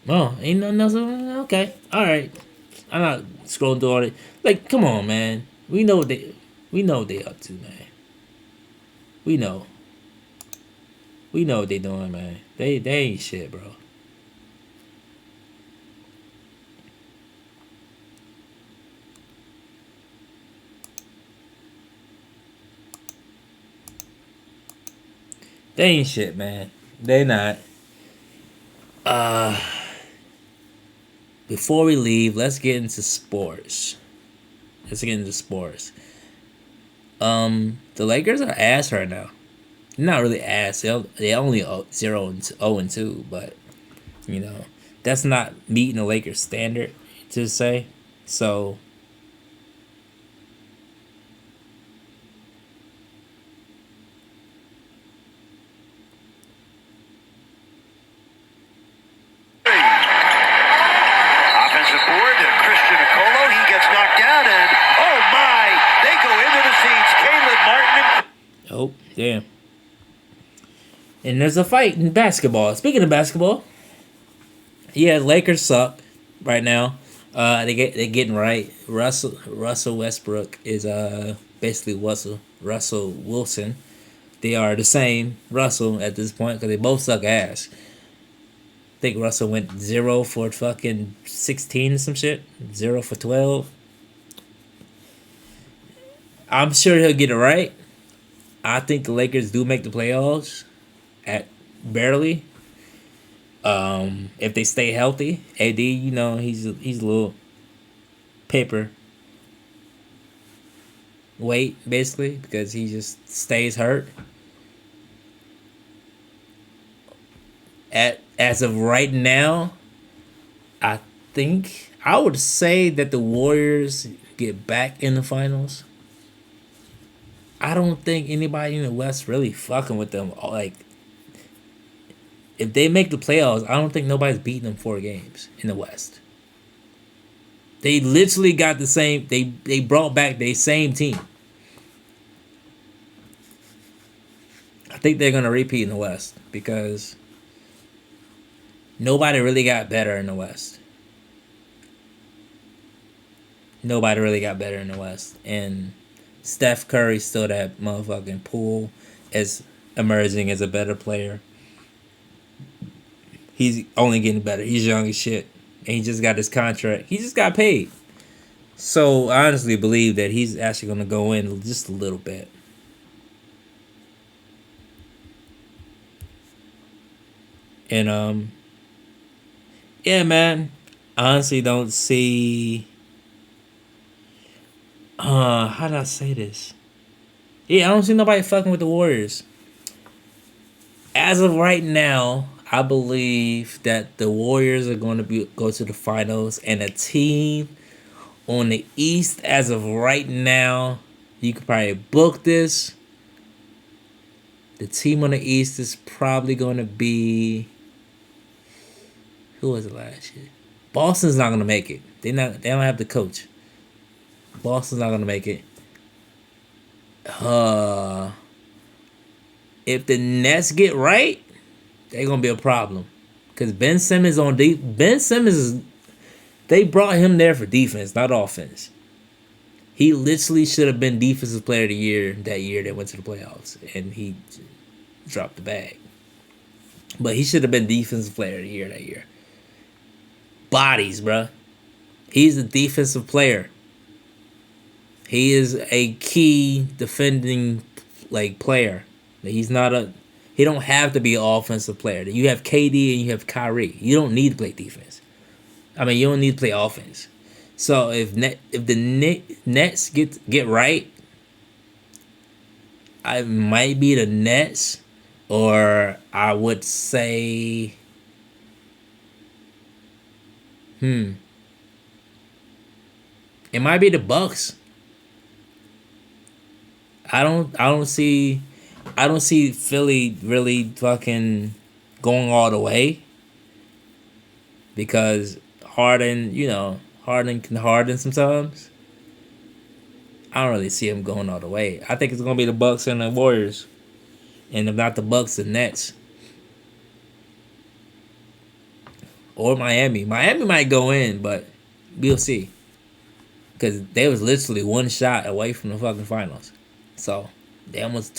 Oh, ain't nothing else. Okay, all right. I'm not scrolling through all it. Like, come on, man. We know what they up to, man. We know, we know what they doing, man. They ain't shit, bro. They ain't shit, man. They not. Uh, before we leave, let's get into sports. Let's get into sports. The Lakers are ass right now. Not really ass. They only 0-2, but you know that's not meeting the Lakers standard to say. So Offensive board to Christian Nicolo. He gets knocked down, and oh my, they go into the seats. Caleb Martin. oh damn. And there's a fight in basketball. Speaking of basketball, yeah, Lakers suck right now. They're getting right. Russell Westbrook is basically Russell Wilson. They are the same Russell at this point because they both suck ass. I think Russell went 0 for fucking 16 or some shit. 0 for 12. I'm sure he'll get it right. I think the Lakers do make the playoffs at barely. If they stay healthy, AD, he's a little paper weight basically because he just stays hurt. As of right now, I think I would say that the Warriors get back in the finals. I don't think anybody in the West really fucking with them. Like, if they make the playoffs, I don't think nobody's beating them 4 games in the West. They literally got the same. They brought back their same team. I think they're gonna repeat in the West because nobody really got better in the West. Nobody really got better in the West, and Steph Curry still that motherfucking pool is emerging as a better player. He's only getting better. He's young as shit. And he just got his contract. He just got paid. So I honestly believe that he's actually going to go in just a little bit. And yeah, man. I honestly don't see how do I say this? Yeah, I don't see nobody fucking with the Warriors. As of right now, I believe that the Warriors are going to go to the finals, and a team on the East as of right now, you could probably book this. The team on the East is probably going to be, who was it last year? Boston's not going to make it. They don't have the coach. Boston's not going to make it. If the Nets get right, they're gonna be a problem. Cause Ben Simmons Ben Simmons is, they brought him there for defense, not offense. He literally should have been defensive player of the year that year they went to the playoffs, and he dropped the bag. But he should have been defensive player of the year that year. Bodies, bruh. He's a defensive player. He is a key defending player. He's not a. He don't have to be an offensive player. You have KD and you have Kyrie. You don't need to play defense. I mean, you don't need to play offense. So if the Nets get right, I might be the Nets, or I would say, it might be the Bucks. I don't see Philly really fucking going all the way because Harden can harden sometimes. I don't really see him going all the way. I think it's gonna be the Bucks and the Warriors, and if not the Bucks, the Nets, or Miami. Miami might go in, but we'll see. Because they was literally one shot away from the fucking finals. So they almost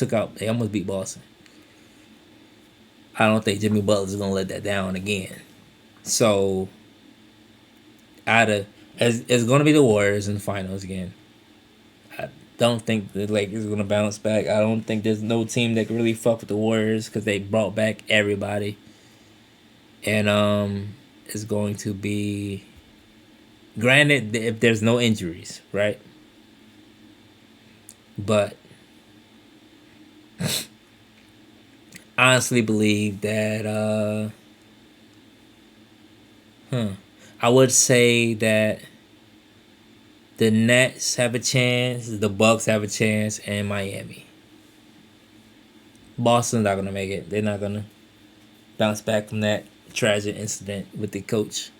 beat Boston. I don't think Jimmy Butler's gonna let that down again. So it's gonna be the Warriors in the finals again. I don't think the Lakers are gonna bounce back. I don't think there's no team that can really fuck with the Warriors because they brought back everybody. And it's going to be, granted, if there's no injuries, right? But I honestly believe that I would say that the Nets have a chance, the Bucks have a chance, and Miami. Boston's not gonna make it. They're not gonna bounce back from that tragic incident with the coach.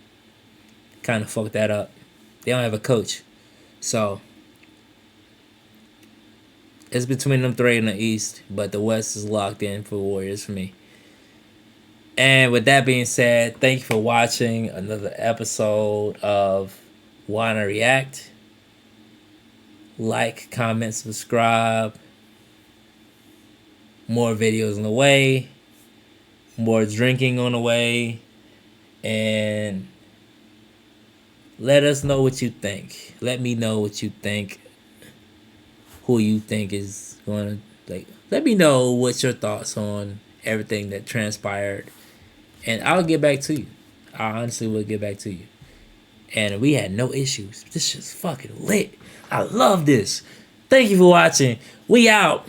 Kind of fucked that up. They don't have a coach, so it's between them three in the East. But the West is locked in for Warriors for me. And with that being said, thank you for watching another episode of Wanna React. Like, comment, subscribe. More videos on the way. More drinking on the way. And let us know what you think. Let me know what you think. Who you think is going to, let me know what's your thoughts on everything that transpired. And I'll get back to you. I honestly will get back to you. And we had no issues. This shit's fucking lit. I love this. Thank you for watching. We out.